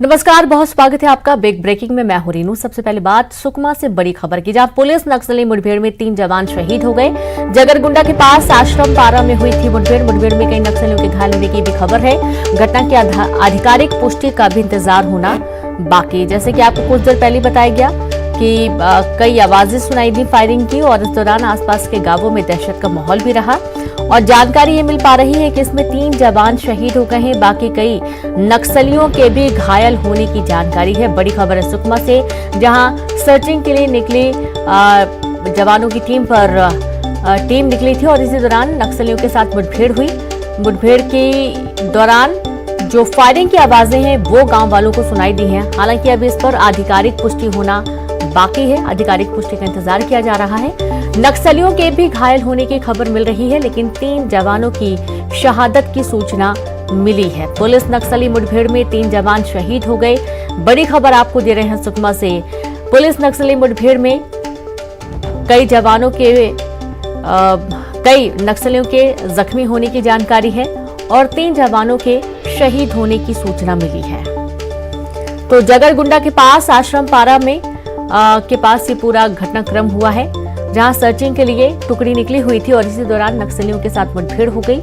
नमस्कार, बहुत स्वागत है आपका बिग ब्रेकिंग में। मैं हूं रीनू। सबसे पहले बात सुकमा से बड़ी खबर की, जहां पुलिस नक्सली मुठभेड़ में 3 जवान शहीद हो गए। जगरगुंडा के पास आश्रम पारा में हुई थी मुठभेड़ में कई नक्सलियों के घायल होने की भी खबर है। घटना की आधिकारिक पुष्टि का भी इंतजार होना बाकी। जैसे कि आपको कुछ देर पहले बताया गया कि कई आवाजें सुनाई दी फायरिंग की, और इस दौरान आसपास के गांवों में दहशत का माहौल भी रहा। और जानकारी ये मिल पा रही है कि इसमें 3 जवान शहीद हो गए हैं, बाकी कई नक्सलियों के भी घायल होने की जानकारी है। बड़ी खबर है सुकमा से, जहां सर्चिंग के लिए निकली जवानों की टीम निकली थी और इसी दौरान नक्सलियों के साथ मुठभेड़ हुई। मुठभेड़ के दौरान जो फायरिंग की आवाजें हैं वो गांव वालों को सुनाई दी हैं। हालांकि अभी इस पर आधिकारिक पुष्टि होना बाकी है, आधिकारिक पुष्टि का इंतजार किया जा रहा है। नक्सलियों के भी घायल होने की खबर मिल रही है, लेकिन 3 जवानों की शहादत की सूचना मिली है। पुलिस नक्सली मुठभेड़ में 3 जवान शहीद हो गए। बड़ी खबर आपको दे रहे हैं सुकमा से। पुलिस नक्सली मुठभेड़ में कई नक्सलियों के जख्मी होने की जानकारी है और 3 जवानों के शहीद होने की सूचना मिली है। तो जगरगुंडा के पास आश्रम पारा में के पास ये पूरा घटनाक्रम हुआ है, जहां सर्चिंग के लिए टुकड़ी निकली हुई थी और इसी दौरान नक्सलियों के साथ मुठभेड़ हो गई।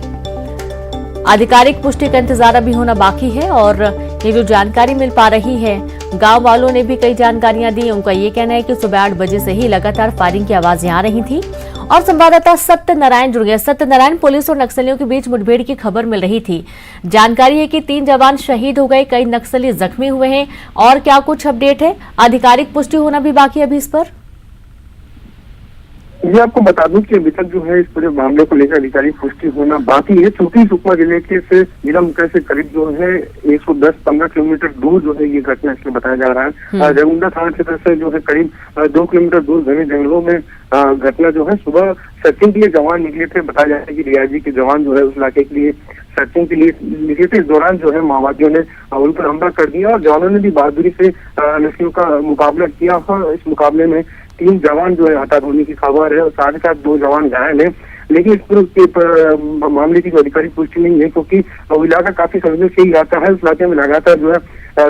आधिकारिक पुष्टि का इंतजार अभी होना बाकी है। और ये जो जानकारी मिल पा रही है, गांव वालों ने भी कई जानकारियां दी। उनका ये कहना है कि सुबह 8 बजे से ही लगातार फायरिंग की आवाजें आ रही थी। और संवाददाता सत्यनारायण जुड़ गए। सत्यनारायण, पुलिस और नक्सलियों के बीच मुठभेड़ की खबर मिल रही थी। जानकारी है कि 3 जवान शहीद हो गए, कई नक्सली जख्मी हुए हैं। और क्या कुछ अपडेट है? आधिकारिक पुष्टि होना भी बाकी अभी इस पर। ये आपको बता दूं कि अभी तक जो है इस पूरे मामले को लेकर आधिकारिक पुष्टि होना बाकी है, क्योंकि सुकमा जिले के से जिला मुख्यालय से करीब जो है 110-15 किलोमीटर दूर जो है ये घटना इसमें बताया जा रहा है। जगरगुंडा थाना क्षेत्र से जो है करीब 2 किलोमीटर दूर घने जंगलों में घटना जो है। सुबह सर्चिंग के लिए जवान निकले थे। बताया जा रहा है कि डीआईजी के जवान जो है उस इलाके के लिए सर्चिंग के लिए निकले थे। इस दौरान जो है माओवादियों ने उन पर हमला कर दिया और जवानों ने भी बहादुरी से नक्सलियों का मुकाबला किया। और इस मुकाबले में 3 जवान जो है हताहत होने की खबर है और साथ ही साथ 2 जवान घायल हैं। लेकिन इस पूरे मामले की आधिकारिक पुष्टि नहीं है, क्योंकि वो इलाका काफी संवेदनशील इलाका है। उस इलाके में लगातार जो है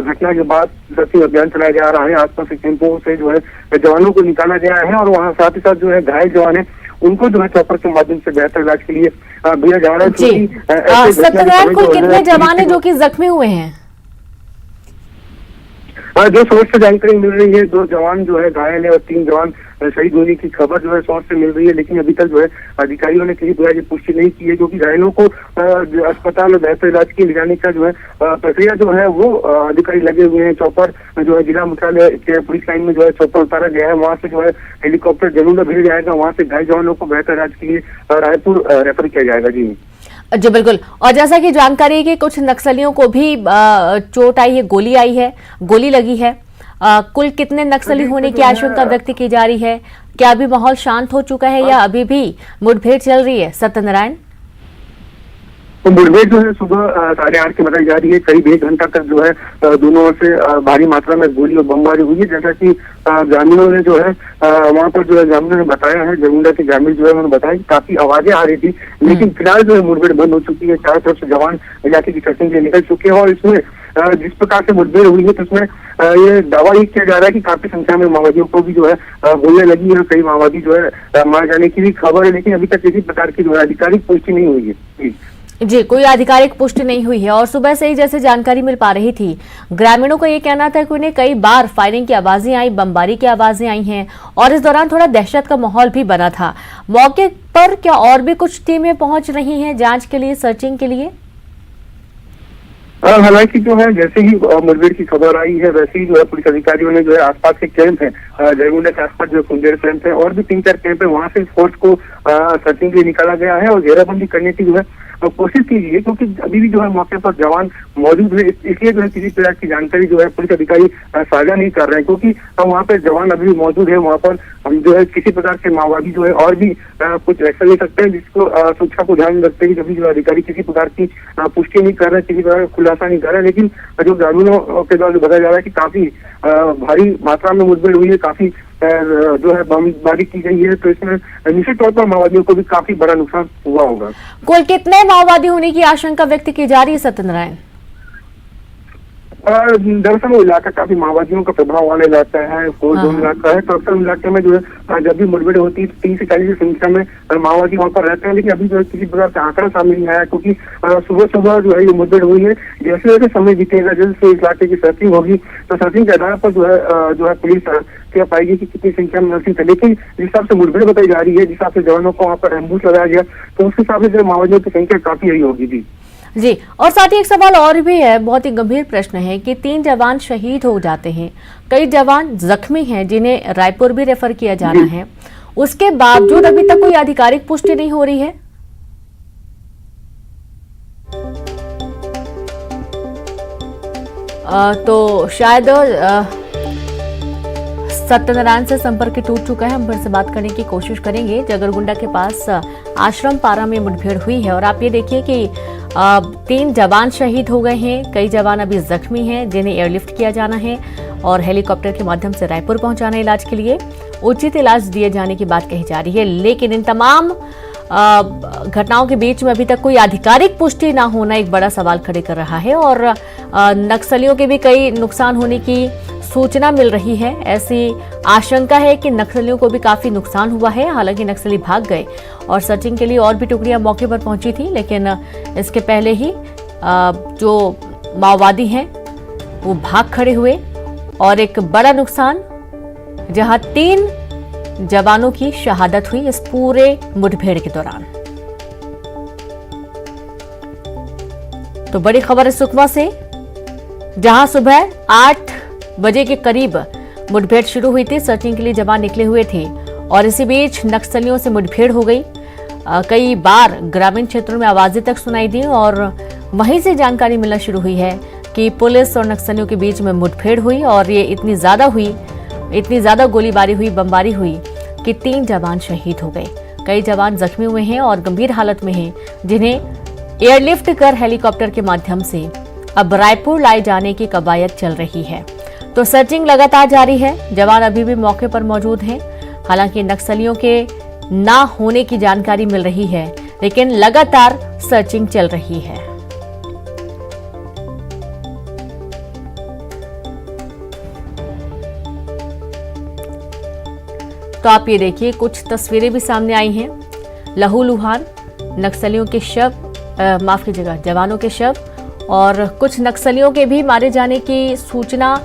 घटना के बाद सर्चिंग अभियान चलाया जा रहा है। आसपास के कैंपों से जो है जवानों को निकाला गया है और वहाँ साथ ही साथ जो है घायल जवान है उनको जो है चॉपर के माध्यम से बेहतर इलाज के लिए भेजा जा रहा है। सत्यनारायण, कुल कितने जवान है जो कि जख्मी हुए हैं? जो सोर्स से जानकारी मिल रही है, 2 जवान जो है घायल है और 3 जवान शहीद होने की खबर जो है सोर्स से मिल रही है। लेकिन अभी तक जो है अधिकारियों ने किसी प्रकार की पुष्टि नहीं की है, क्योंकि घायलों को अस्पताल और बेहतर इलाज के ले जाने का जो है प्रक्रिया जो है वो अधिकारी लगे हुए हैं। चॉपर जो है जिला मुख्यालय के पुलिस लाइन में जो है चॉपर उतारा गया है। वहाँ से जो है हेलीकॉप्टर जरूर भेजा जाएगा। वहाँ से घायल जवानों को बेहतर इलाज के लिए रायपुर रेफर किया जाएगा। जी बिल्कुल। और जैसा कि जानकारी है कि कुछ नक्सलियों को भी चोट आई है, गोली लगी है। कुल कितने नक्सली होने की आशंका व्यक्त की जा रही है? क्या अभी माहौल शांत हो चुका है या अभी भी मुठभेड़ चल रही है? सत्यनारायण, तो मुठभेड़ जो है सुबह 8:30 की बताई जा रही है। करीब 1 घंटा तक जो है दोनों ओर से भारी मात्रा में गोली और बमबारी हुई है। जैसा कि ग्रामीणों ने जो है वहाँ पर जो है ग्रामीणों ने बताया है, जगरगुंडा के ग्रामीण जो है उन्होंने बताया कि काफी आवाजें आ रही थी। लेकिन फिलहाल जो है मुठभेड़ बंद हो चुकी है। चारों तरफ से जवान इलाके की सर्चिंग के लिए निकल चुके हैं और इसमें जिस प्रकार से मुठभेड़ हुई है तो उसमें ये दावा ये किया जा रहा है कि काफी संख्या में माओवादियों को भी जो है गोलियां लगी है। कई माओवादी जो है मार जाने की भी खबर है, लेकिन अभी तक किसी प्रकार की जो है आधिकारिक पुष्टि नहीं हुई है। जी, कोई आधिकारिक पुष्टि नहीं हुई है। और सुबह से ही जैसे जानकारी मिल पा रही थी, ग्रामीणों का ये कहना था कि उन्हें कई बार फायरिंग की आवाजें आई, बमबारी की आवाजें आई हैं और इस दौरान थोड़ा दहशत का माहौल भी बना था। मौके पर क्या और भी कुछ टीमें पहुंच रही हैं जांच के लिए, सर्चिंग के लिए? हालांकि जो है जैसे ही मुठभेड़ की खबर आई है वैसे ही जो है पुलिस अधिकारियों ने जो है आसपास के कैंप है, जगरगुंडा के आसपास जो कुंजेर कैंप है और भी 3-4 कैंप है, वहाँ से फोर्स को सर्चिंग के लिए निकाला गया है और घेराबंदी करने की जो है कोशिश की गई है। क्योंकि अभी भी जो है मौके पर जवान मौजूद है, इसलिए जो है किसी प्रकार की जानकारी जो है पुलिस अधिकारी साझा नहीं कर रहे हैं, क्योंकि वहाँ पे जवान अभी भी मौजूद है। वहाँ पर हम जो है किसी प्रकार के माओवादी जो है और भी कुछ एक्शन ले सकते हैं, जिसको सुरक्षा को ध्यान में रखते हुए कभी जो अधिकारी किसी प्रकार की पुष्टि नहीं कर रहे, किसी प्रकार का खुलासा नहीं कर रहे। लेकिन जो ग्रामीणों के द्वारा बताया जा रहा है कि काफी भारी मात्रा में मुठभेड़ हुई है, काफी जो है बमबारी की गई है, तो इसमें निश्चित तौर पर माओवादियों को भी काफी बड़ा नुकसान हुआ होगा। कुल कितने माओवादी होने की आशंका व्यक्त की जा रही है सत्यनारायण? दरअसल वो इलाका काफी माओवादियों का प्रभाव वाला इलाका है, कोर जोन इलाका है। तो अक्सर इलाके में जो है जब भी मुठभेड़ होती है 30 से 40 की संख्या में माओवादी वहाँ पर रहते हैं, लेकिन अभी जो है किसी प्रकार का आंकड़ा सामने नहीं आया, क्योंकि सुबह सुबह जो है ये मुठभेड़ हुई है। जैसे जैसे समय बीतेगा, जैसे इस इलाके की सर्चिंग होगी, तो सर्चिंग के आधार पर जो है पुलिस क्या पाएगी कि कितनी संख्या में नक्सली थे। लेकिन जिस हिसाब से मुठभेड़ बताई जा रही है, जिस हिसाब से जवानों को वहाँ पर एम्बुश लगाया गया, तो उस हिसाब से जो माओवादियों की संख्या काफी यही होगी। जी, और साथ ही एक सवाल और भी है, बहुत ही गंभीर प्रश्न है कि 3 जवान शहीद हो जाते हैं, कई जवान जख्मी हैं जिन्हें रायपुर भी रेफर किया जाना है, उसके बावजूद अभी तक कोई आधिकारिक पुष्टि नहीं हो रही है। तो शायद सत्यनारायण से संपर्क टूट चुका है, हम फिर से बात करने की कोशिश करेंगे। जगरगुंडा के पास आश्रम पारा में मुठभेड़ हुई है और आप ये देखिए कि 3 जवान शहीद हो गए हैं, कई जवान अभी जख्मी हैं जिन्हें एयरलिफ्ट किया जाना है और हेलीकॉप्टर के माध्यम से रायपुर पहुंचाना इलाज के लिए, उचित इलाज दिए जाने की बात कही जा रही है। लेकिन इन तमाम घटनाओं के बीच में अभी तक कोई आधिकारिक पुष्टि ना होना एक बड़ा सवाल खड़े कर रहा है और नक्सलियों के भी कई नुकसान होने की सूचना मिल रही है। ऐसी आशंका है कि नक्सलियों को भी काफी नुकसान हुआ है। हालांकि नक्सली भाग गए और सर्चिंग के लिए और भी टुकड़ियां मौके पर पहुंची थी, लेकिन इसके पहले ही जो माओवादी हैं वो भाग खड़े हुए और एक बड़ा नुकसान, जहां 3 जवानों की शहादत हुई इस पूरे मुठभेड़ के दौरान। तो बड़ी खबर है सुकमा से, जहां सुबह 8 बजे के करीब मुठभेड़ शुरू हुई थी। सर्चिंग के लिए जवान निकले हुए थे और इसी बीच नक्सलियों से मुठभेड़ हो गई। कई बार ग्रामीण क्षेत्रों में आवाजें तक सुनाई दी और वहीं से जानकारी मिलना शुरू हुई है कि पुलिस और नक्सलियों के बीच में मुठभेड़ हुई और ये इतनी ज्यादा गोलीबारी हुई, बमबारी हुई कि 3 जवान शहीद हो गए। कई जवान जख्मी हुए हैं और गंभीर हालत में हैं, जिन्हें एयरलिफ्ट कर हेलीकॉप्टर के माध्यम से अब रायपुर लाए जाने की कवायद चल रही है। तो सर्चिंग लगातार जारी है, जवान अभी भी मौके पर मौजूद हैं। हालांकि नक्सलियों के ना होने की जानकारी मिल रही है, लेकिन लगातार सर्चिंग चल रही है। तो आप ये देखिए, कुछ तस्वीरें भी सामने आई हैं। लहूलुहान नक्सलियों के शव, माफ कीजिएगा, जवानों के शव और कुछ नक्सलियों के भी मारे जाने की सूचना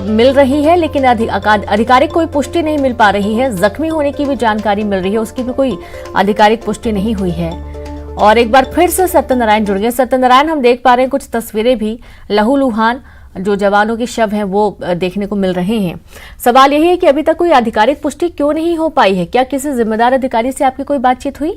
मिल रही है, लेकिन आधिकारिक कोई पुष्टि नहीं मिल पा रही है। जख्मी होने की भी जानकारी मिल रही है, उसकी भी कोई आधिकारिक पुष्टि नहीं हुई है। और एक बार फिर से सत्यनारायण जुड़ गए। सत्यनारायण, हम देख पा रहे हैं कुछ तस्वीरें भी, लहूलुहान जो जवानों के शव हैं वो देखने को मिल रहे हैं। सवाल यही है कि अभी तक कोई आधिकारिक पुष्टि क्यों नहीं हो पाई है? क्या किसी जिम्मेदार अधिकारी से आपकी कोई बातचीत हुई?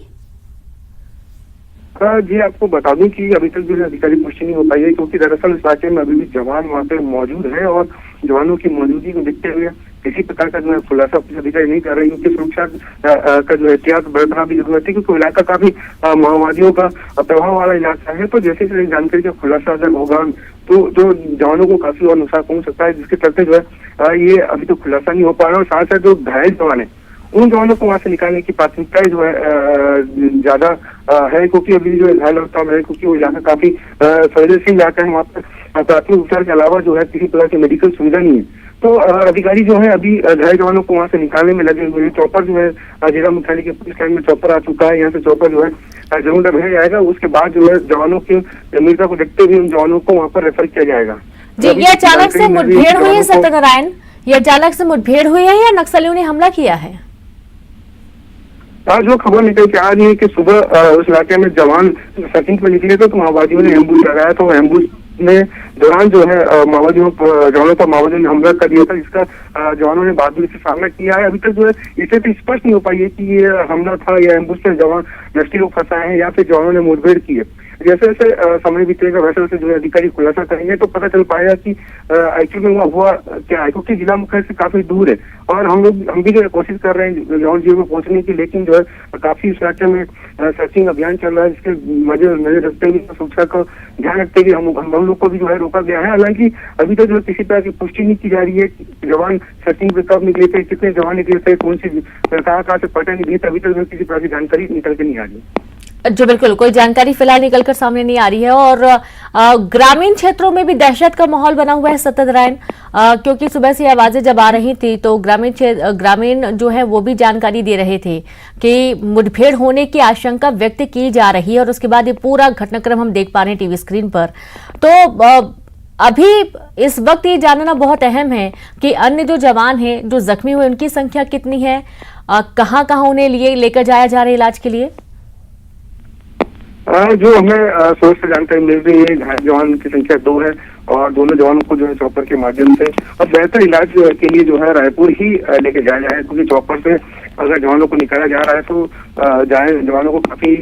जी, आपको बता दूं कि अभी तक जो अधिकारिक पुष्टि नहीं हो पाई है, क्योंकि दरअसल इस इलाके में अभी भी जवान वहाँ पे मौजूद है और जवानों की मौजूदगी को देखते हुए किसी प्रकार का जो है खुलासा पुलिस अधिकारी नहीं कर रही। उनकी सुरक्षा का जो एहतियात बरतना भी जरूरत है, क्योंकि इलाका काफी माओवादियों का प्रभाव वाला इलाका है। तो जैसे जैसे जानकारी का खुलासा अगर होगा तो जो जवानों को काफी और नुकसान पहुंच सकता है, जिसके चलते जो है ये अभी तो खुलासा नहीं हो पा रहा। और साथ साथ जो घायल जवान है, उन जवानों को वहां से निकालने की प्राथमिकता जो है ज्यादा है, क्योंकि अभी जो घायल अवस्था में है, क्योंकि वो इलाका काफी संवेदनशील इलाका है। वहाँ पर प्राथमिक उपचार के अलावा जो है किसी प्रकार की मेडिकल सुविधा नहीं है। तो अधिकारी जो है अभी घायल जवानों को वहाँ से निकालने में लगे हुए हैं। चौपर जो है जिला मुख्यालय के पुलिस लाइन में चौपर आ चुका है, यहाँ से चौपर जो है जरूर भेजा जाएगा। उसके बाद जो है जवानों की गंभीरता को देखते हुए उन जवानों को वहाँ पर रेफर किया जाएगा। जी, ये अचानक से मुठभेड़ हुई है सत्यनारायण, ये अचानक से मुठभेड़ हुई है या नक्सलियों ने हमला किया है? आज जो खबर निकल के आ रही है कि सुबह उस इलाके में जवान सर्चिंग पे निकले थे, तो माओवादियों ने एम्बुश लगाया। तो एम्बुश में दौरान जो है जवानों पर माओवादियों ने हमला कर दिया था, जिसका जवानों ने बहादुरी से सामना किया है। अभी तक जो है इसे तो स्पष्ट नहीं हो पाई है कि ये हमला था या एम्बुश से जवान नक्सली लोग फंसाए हैं या फिर जवानों ने मुठभेड़ की है। जैसे जैसे समय बीतेगा वैसे वैसे जो है अधिकारी खुलासा करेंगे तो पता चल पाएगा कि एक्चुअली में हुआ क्या है, क्योंकि जिला मुख्यालय से काफी दूर है और हम भी जो है कोशिश कर रहे हैं ग्राउंड जीरो में पहुंचने की, लेकिन जो है काफी इस इलाके में सर्चिंग अभियान चल रहा है, जिसके नजर रखते हुए सुरक्षा को ध्यान रखते हुए हम लोग को भी जो है रोका गया है। हालांकि अभी तक जो किसी तरह की पुष्टि नहीं की जा रही है कि जवान सर्चिंग पे कब निकले थे, कितने जवान निकले थे, कौन सी कहाँ से पता नहीं थी, अभी तक किसी प्रकार की जानकारी निकल के नहीं आ रही। जो बिल्कुल कोई जानकारी फिलहाल निकलकर सामने नहीं आ रही है। और ग्रामीण क्षेत्रों में भी दहशत का माहौल बना हुआ है सत्यनारायण, क्योंकि सुबह से आवाजें जब आ रही थी तो ग्रामीण जो है वो भी जानकारी दे रहे थे कि मुठभेड़ होने की आशंका व्यक्त की जा रही है। और उसके बाद ये पूरा घटनाक्रम हम देख पा रहे हैं टीवी स्क्रीन पर। तो अभी इस वक्त ये जानना बहुत अहम है कि अन्य जो जवान हैं जो जख्मी हुए उनकी संख्या कितनी है, कहाँ कहाँ उन्हें लेकर जाया जा रहा है इलाज के लिए। जो हमें सोर्स से जानकारी मिल रही है, घायल जवान की संख्या 2 है और दोनों जवानों को जो है चॉपर के माध्यम से और बेहतर इलाज के लिए जो है रायपुर ही लेके जाया जाए, क्योंकि चॉपर से अगर जवानों को निकाला जा रहा है तो जवानों को काफी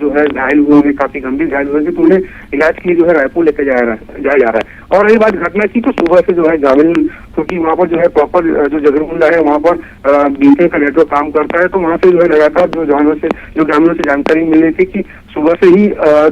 जो है घायल हुए होंगे, काफी गंभीर घायल हुए होंगे, तो उन्हें इलाज के लिए जो है रायपुर लेके जाया जा रहा है। और रही बात घटना की, तो सुबह से जो है ग्रामीण, क्योंकि वहाँ पर जो है प्रॉपर जो जगरगुंडा है वहाँ पर बीपीओ का नेटवर्क काम करता है, तो वहाँ से जो है लगातार जो ग्रामीणों से जानकारी मिल रही थी कि सुबह से ही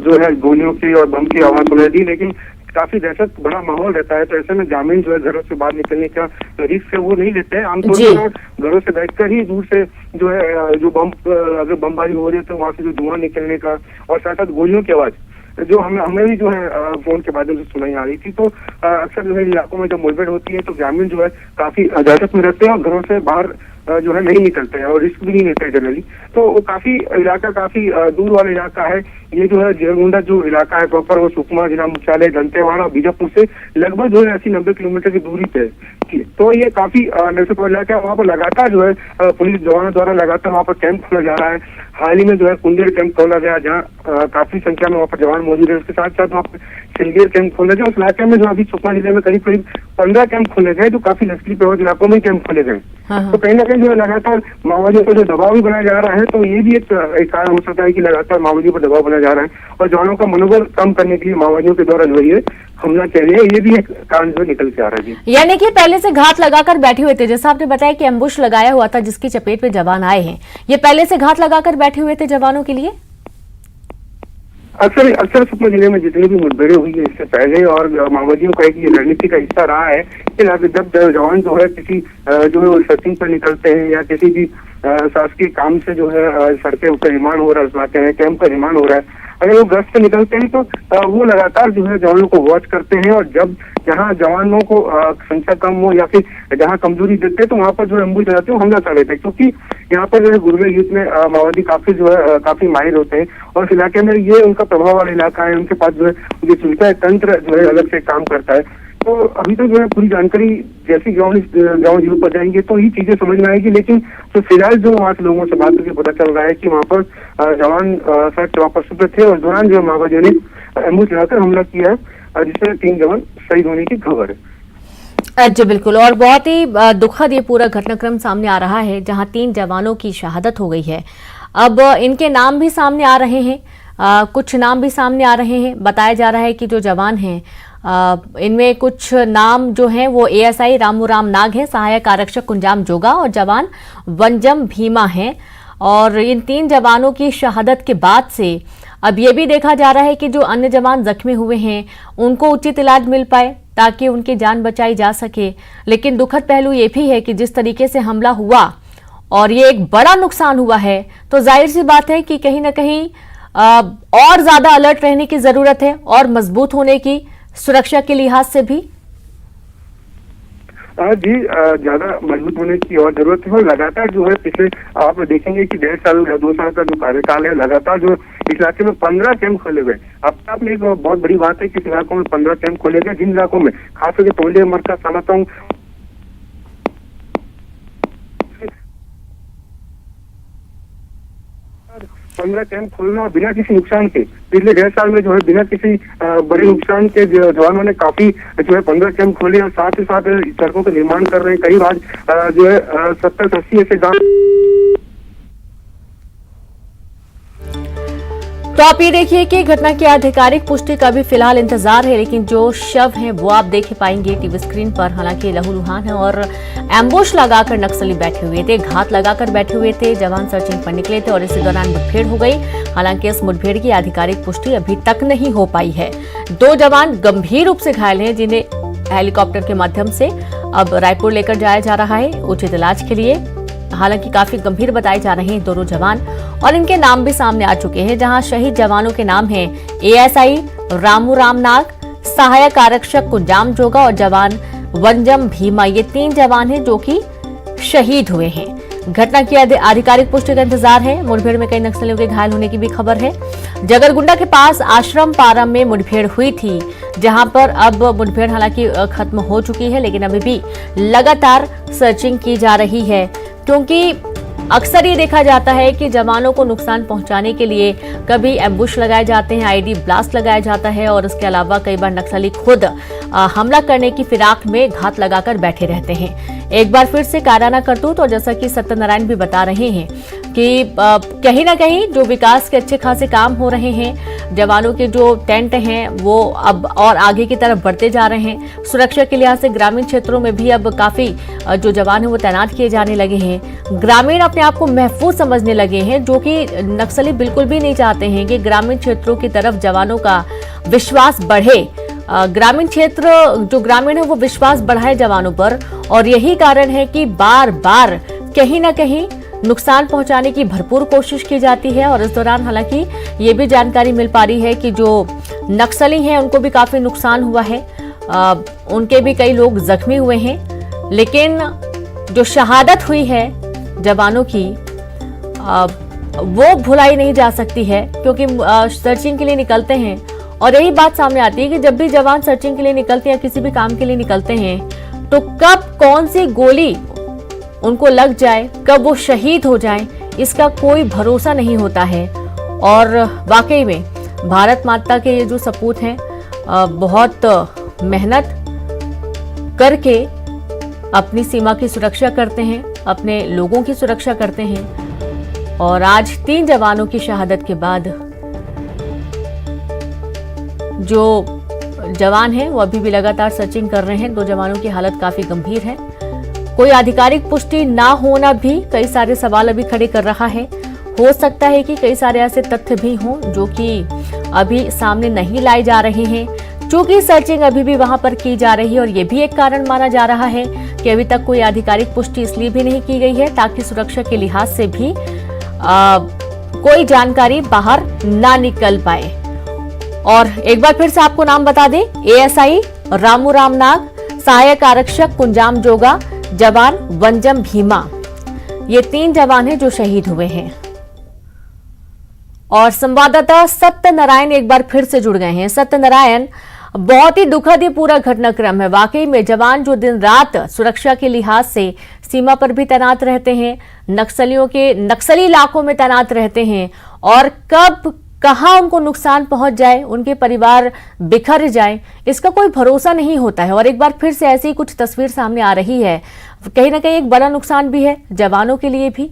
जो है गोलियों की और बम की आवाज सुनाई दी, लेकिन काफी दहशत बड़ा माहौल रहता है। तो ऐसे में ग्रामीण जो है घरों से बाहर निकलने का रिस्क है वो नहीं लेते हैं। आमतौर पर घरों से बैठकर ही दूर से जो है जो अगर बमबारी हो रही है तो वहाँ से जो धुआं निकलने का और साथ साथ गोलियों की आवाज जो हमें भी जो है फोन के माध्यम से सुनाई आ रही थी। तो अक्सर जो है इलाकों में जब मुठभेड़ होती है तो ग्रामीण जो है काफी दहशत में रहते हैं और घरों से बाहर जो है नहीं निकलते हैं और रिस्क भी नहीं लेते हैं जनरली। तो वो काफी दूर वाला इलाका है। ये जो है जगरगुंडा जो इलाका है प्रॉपर, वो सुकमा जिला मुख्यालय, दंतेवाड़ा, बीजापुर से लगभग जो है 80-90 किलोमीटर की दूरी पे है। तो ये काफी नजदीक इलाका है। वहाँ पर लगातार जो है पुलिस जवानों द्वारा लगातार वहाँ पर कैंप खोला जा रहा है। हाल ही में जो है कुंडेर कैंप खोला गया, जहाँ काफी संख्या में वहाँ पर जवान मौजूद है। उसके साथ साथ वहाँ पर सिलगेर कैंप खोला गया। उस इलाके में जो अभी सुकमा जिले में करीब 15 कैंप खोले गए, जो काफी नक्सली प्रभावित इलाकों में कैंप खोले गए। तो कहीं ना कहीं जो है लगातार माओवादियों पर जो दबाव भी बनाया जा रहा है, तो ये भी एक कारण हो सकता है कि लगातार माओवादियों पर दबाव बनाया जा रहा है और जवानों का मनोबल कम करने के लिए माओवादियों के द्वारा जो है हमला चल रहा है। ये भी एक कारण जो निकल के आ रहा है जी। यानी कि पहले से घात लगाकर बैठे हुए थे, जैसा आपने बताया कि एम्बुश लगाया हुआ था जिसकी चपेट में जवान आए हैं, ये पहले से घात लगाकर बैठे हुए थे जवानों के लिए। अक्सर सुकमा जिले में जितनी भी मुठभेड़ें हुई है इससे पहले और माओवादियों का एक ये रणनीति का हिस्सा रहा है कि जब जवान जो है किसी जो है सर्चिंग पर निकलते हैं या किसी भी शासकीय काम से जो है सड़कें का निर्माण हो रहा है, उस इलाके में कैंप का निर्माण हो रहा है, अगर वो गश्त पे निकलते हैं तो वो लगातार जो है जवानों को वॉच करते हैं और जब जहाँ जवानों को संख्या कम हो या फिर जहाँ कमजोरी देखते हैं तो वहाँ पर जो एम्बुश लगाते हैं हमला कर देते हैं, क्योंकि यहाँ पर जो है गुर्बे युद्ध में माओवादी काफी माहिर होते हैं और इस इलाके में ये उनका प्रभाव वाला इलाका है। उनके पास जो है ये सुविधा तंत्र जो है अलग से काम करता है। तो अभी तो जो है पूरी जानकारी जैसी ग्राउंड जीरो पर जाएंगे तो ही चीजें समझ में आएगी, लेकिन तो फिलहाल जो वहाँ से लोगों से बात करके पता चल रहा है कि वहाँ पर जवान सड़क वापस थे और दौरान जो माओवादियों ने एम्बुश लगाकर हमला किया है, जिसमें 3 जवान शहीद होने की खबर है। जी बिल्कुल, और बहुत ही दुखद ये पूरा घटनाक्रम सामने आ रहा है जहां 3 जवानों की शहादत हो गई है। अब इनके नाम भी सामने आ रहे हैं, कुछ नाम भी सामने आ रहे हैं। बताया जा रहा है कि जो जवान हैं इनमें कुछ नाम जो हैं वो एएसआई रामूराम नाग है, सहायक आरक्षक कुंजाम जोगा और जवान वंजम भीमा हैं। और इन 3 जवानों की शहादत के बाद से अब ये भी देखा जा रहा है कि जो अन्य जवान जख्मी हुए हैं उनको उचित इलाज मिल पाए ताकि उनकी जान बचाई जा सके। लेकिन दुखद पहलू ये भी है कि जिस तरीके से हमला हुआ और ये एक बड़ा नुकसान हुआ है, तो जाहिर सी बात है कि कहीं ना कहीं और ज्यादा अलर्ट रहने की जरूरत है और मजबूत होने की, सुरक्षा के लिहाज से भी। जी ज्यादा मजबूत होने की और जरूरत है। और लगातार जो है पिछले आप देखेंगे कि 1.5 साल या 2 साल का जो कार्यकाल है, लगातार जो इस इलाके में 15 कैंप खोले गए। अब आपने एक बहुत बड़ी बात है कि इस इलाकों में 15 कैंप खोले गए, जिन इलाकों में खासकर टोले मरका समझता हूँ 15 कैंप खोलना और बिना किसी नुकसान के, पिछले 1.5 साल में जो है बिना किसी बड़े नुकसान के जवानों ने काफी जो है 15 कैंप खोले और साथ ही साथ सड़कों का निर्माण कर रहे हैं। कई बार जो है 70-80 ऐसे गाँव। तो आप ये देखिए कि घटना की आधिकारिक पुष्टि का भी फिलहाल इंतजार है, लेकिन जो शव हैं वो आप देख पाएंगे टीवी स्क्रीन पर। हालांकि लहूलुहान है और एम्बुश लगाकर नक्सली बैठे हुए थे, घात लगाकर बैठे हुए थे, जवान सर्चिंग पर निकले थे और इसी दौरान मुठभेड़ हो गई। हालांकि इस मुठभेड़ की आधिकारिक पुष्टि अभी तक नहीं हो पाई है। 2 जवान गंभीर रूप से घायल हैं, जिन्हें हेलीकॉप्टर के माध्यम से अब रायपुर लेकर जाया जा रहा है उचित इलाज के लिए। हालांकि काफी गंभीर बताए जा रहे हैं दोनों जवान, और इनके नाम भी सामने आ चुके हैं, जहां शहीद जवानों के नाम हैं एएसआई रामू रामनाग, सहायक आरक्षक कुंजाम जोगा और जवान वंजम भीमा। ये 3 जवान हैं जो कि शहीद हुए हैं। घटना की आधिकारिक पुष्टि का इंतजार है। मुठभेड़ में कई नक्सलियों के घायल होने की भी खबर है। जगरगुंडा के पास आश्रम पारा में मुठभेड़ हुई थी, जहां पर अब मुठभेड़ हालांकि खत्म हो चुकी है, लेकिन अभी भी लगातार सर्चिंग की जा रही है, क्योंकि अक्सर ये देखा जाता है कि जवानों को नुकसान पहुंचाने के लिए कभी एम्बुश लगाए जाते हैं, आईडी ब्लास्ट लगाया जाता है, और इसके अलावा कई बार नक्सली खुद हमला करने की फिराक में घात लगाकर बैठे रहते हैं। एक बार फिर से कायराना करतूत, और जैसा कि सत्यनारायण भी बता रहे हैं कि कहीं ना कहीं जो विकास के अच्छे खासे काम हो रहे हैं, जवानों के जो टेंट हैं वो अब और आगे की तरफ बढ़ते जा रहे हैं। सुरक्षा के लिहाज से ग्रामीण क्षेत्रों में भी अब काफी जो जवान हैं वो तैनात किए जाने लगे हैं। ग्रामीण अपने आप को महफूज समझने लगे हैं, जो कि नक्सली बिल्कुल भी नहीं चाहते हैं कि ग्रामीण क्षेत्रों की तरफ जवानों का विश्वास बढ़े। ग्रामीण क्षेत्र जो ग्रामीण है वो विश्वास बढ़ाए जवानों पर, और यही कारण है कि बार बार कहीं ना कहीं नुकसान पहुंचाने की भरपूर कोशिश की जाती है। और इस दौरान हालांकि ये भी जानकारी मिल पा रही है कि जो नक्सली हैं उनको भी काफी नुकसान हुआ है, उनके भी कई लोग जख्मी हुए हैं, लेकिन जो शहादत हुई है जवानों की वो भुलाई नहीं जा सकती है, क्योंकि सर्चिंग के लिए निकलते हैं, और यही बात सामने आती है कि जब भी जवान सर्चिंग के लिए निकलते हैं या किसी भी काम के लिए निकलते हैं, तो कब कौन सी गोली उनको लग जाए, कब वो शहीद हो जाएं, इसका कोई भरोसा नहीं होता है। और वाकई में भारत माता के ये जो सपूत हैं बहुत मेहनत करके अपनी सीमा की सुरक्षा करते हैं, अपने लोगों की सुरक्षा करते हैं। और आज 3 जवानों की शहादत के बाद जो जवान हैं वो अभी भी लगातार सर्चिंग कर रहे हैं। 2 जवानों की हालत काफी गंभीर है। कोई आधिकारिक पुष्टि ना होना भी कई सारे सवाल अभी खड़े कर रहा है। हो सकता है कि कई सारे ऐसे तथ्य भी हों जो कि अभी सामने नहीं लाए जा रहे हैं, चूंकि सर्चिंग अभी भी वहां पर की जा रही है। और ये भी एक कारण माना जा रहा है कि अभी तक कोई आधिकारिक पुष्टि इसलिए भी नहीं की गई है ताकि सुरक्षा के लिहाज से भी कोई जानकारी बाहर ना निकल पाए। और एक बार फिर से आपको नाम बता दें, एएसआई रामू रामनाग, सहायक आरक्षक कुंजाम जोगा, जवान वंजम भीमा। ये 3 जवान हैं जो शहीद हुए हैं। और संवाददाता सत्यनारायण एक बार फिर से जुड़ गए हैं। सत्यनारायण, बहुत ही दुखद ये पूरा घटनाक्रम है। वाकई में जवान जो दिन रात सुरक्षा के लिहाज से सीमा पर भी तैनात रहते हैं, नक्सली इलाकों में तैनात रहते हैं, और कब कहां उनको नुकसान पहुंच जाए, उनके परिवार बिखर जाए, इसका कोई भरोसा नहीं होता है। और एक बार फिर से ऐसी कुछ तस्वीर सामने आ रही है। कहीं ना कहीं एक बड़ा नुकसान भी है जवानों के लिए भी।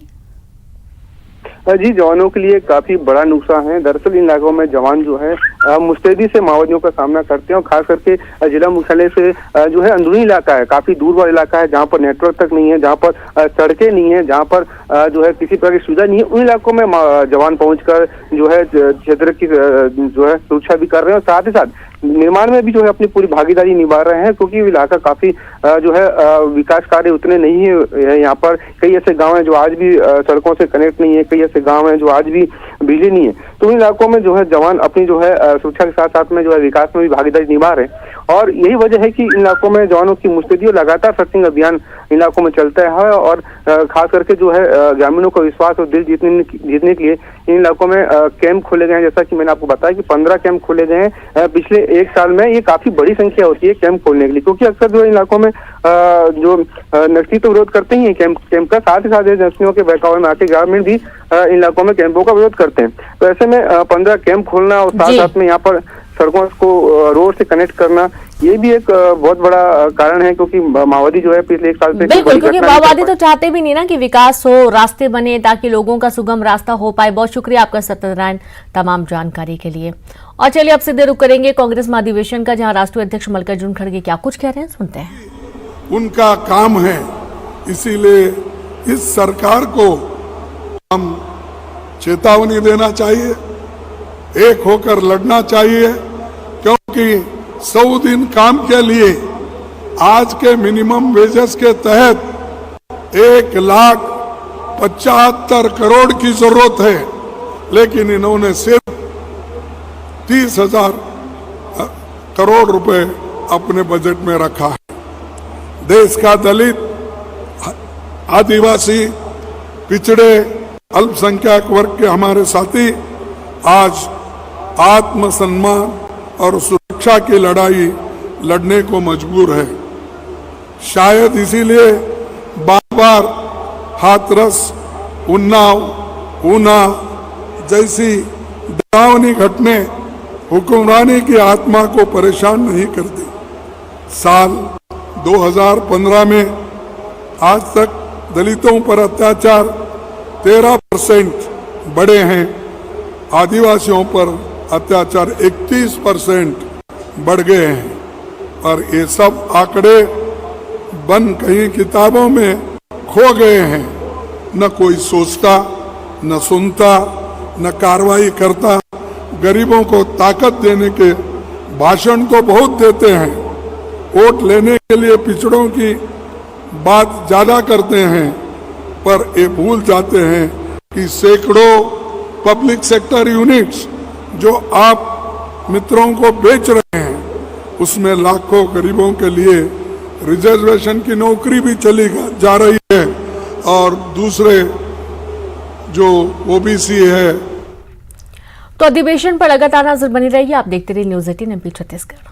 जी, जवानों के लिए काफी बड़ा नुकसान है। दरअसल इन इलाकों में जवान जो है मुस्तैदी से माओवादियों का सामना करते हैं, और खास करके जिला मुख्यालय से जो है अंदरूनी इलाका है, काफी दूर वाला इलाका है, जहाँ पर नेटवर्क तक नहीं है, जहाँ पर सड़कें नहीं है, जहाँ पर जो है किसी प्रकार की सुविधा नहीं है, उन इलाकों में जवान पहुंचकर जो है क्षेत्र की जो है सुरक्षा भी कर रहे हैं, और साथ ही साथ निर्माण में भी जो है अपनी पूरी भागीदारी निभा रहे हैं, क्योंकि इलाका काफी जो है विकास कार्य उतने नहीं है। यहाँ पर कई ऐसे गांव हैं जो आज भी सड़कों से कनेक्ट नहीं है, कई ऐसे गांव हैं जो आज भी बिजली नहीं है। तो इन इलाकों में जो है जवान अपनी जो है सुरक्षा के साथ साथ में जो है विकास में भी भागीदारी निभा रहे हैं, और यही वजह है कि इन इलाकों में जवानों की मुस्तैदी और लगातार सर्चिंग अभियान इलाकों में चलता है। और खास करके जो है ग्रामीणों का विश्वास और दिल जीतने के लिए इन इलाकों में कैंप खोले गए हैं। जैसा कि मैंने आपको बताया कि 15 कैंप खोले गए हैं पिछले 1 साल में। ये काफी बड़ी संख्या होती है कैंप खोलने के लिए, क्योंकि अक्सर जो इन इलाकों में जो नक्सली तो विरोध करते ही हैं कैंप का, साथ ही साथ नक्सलियों के बहकावे में आके ग्रामीण भी इन इलाकों में कैंपों का विरोध करते हैं। तो ऐसे में 15 कैंप खोलना और साथ साथ में यहाँ पर सड़कों को रोड से कनेक्ट करना, ये भी एक बहुत बड़ा कारण है, क्योंकि माओवादी जो है पिछले 1 साल से बिल्कुल, क्योंकि माओवादी तो चाहते भी नहीं ना कि विकास हो, रास्ते बने, ताकि लोगों का सुगम रास्ता हो पाए। बहुत शुक्रिया आपका सत्यनारायण तमाम जानकारी के लिए। और चलिए अब सीधे रुक करेंगे कांग्रेस महाधिवेशन का, जहां राष्ट्रीय अध्यक्ष मल्लिकार्जुन खड़गे क्या कुछ कह रहे हैं, सुनते हैं। उनका काम है, इसीलिए इस सरकार को हम चेतावनी देना चाहिए, एक होकर लड़ना चाहिए, क्योंकि 100 दिन काम के लिए आज के मिनिमम वेजेस के तहत 1 लाख 75 करोड़ की जरूरत है, लेकिन इन्होंने सिर्फ 30,000 करोड़ रुपए अपने बजट में रखा है। देश का दलित, आदिवासी, पिछड़े, अल्पसंख्यक वर्ग के हमारे साथी आज आत्मसम्मान और सुरक्षा की लड़ाई लड़ने को मजबूर है। शायद इसीलिए बार बार हाथरस, उन्नाव, ऊना जैसी डरावनी घटनाएं हुक्मरानी की आत्मा को परेशान नहीं करती। साल 2015 में आज तक दलितों पर अत्याचार 13% बढ़े हैं, आदिवासियों पर अत्याचार 31% बढ़ गए हैं। और ये सब आंकड़े बन कहीं किताबों में खो गए हैं। न कोई सोचता, न सुनता, न कार्रवाई करता। गरीबों को ताकत देने के भाषण तो बहुत देते हैं, वोट लेने के लिए पिछड़ों की बात ज्यादा करते हैं, पर ये भूल जाते हैं कि सैकड़ों पब्लिक सेक्टर यूनिट्स जो आप मित्रों को बेच रहे हैं, उसमें लाखों गरीबों के लिए रिजर्वेशन की नौकरी भी चली जा रही है। और दूसरे जो ओबीसी है। तो अधिवेशन पर लगातार नजर बनी रही है। आप देखते रहिए न्यूज़ 18 एमपी छत्तीसगढ़।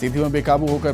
सीधी में बेकाबू होकर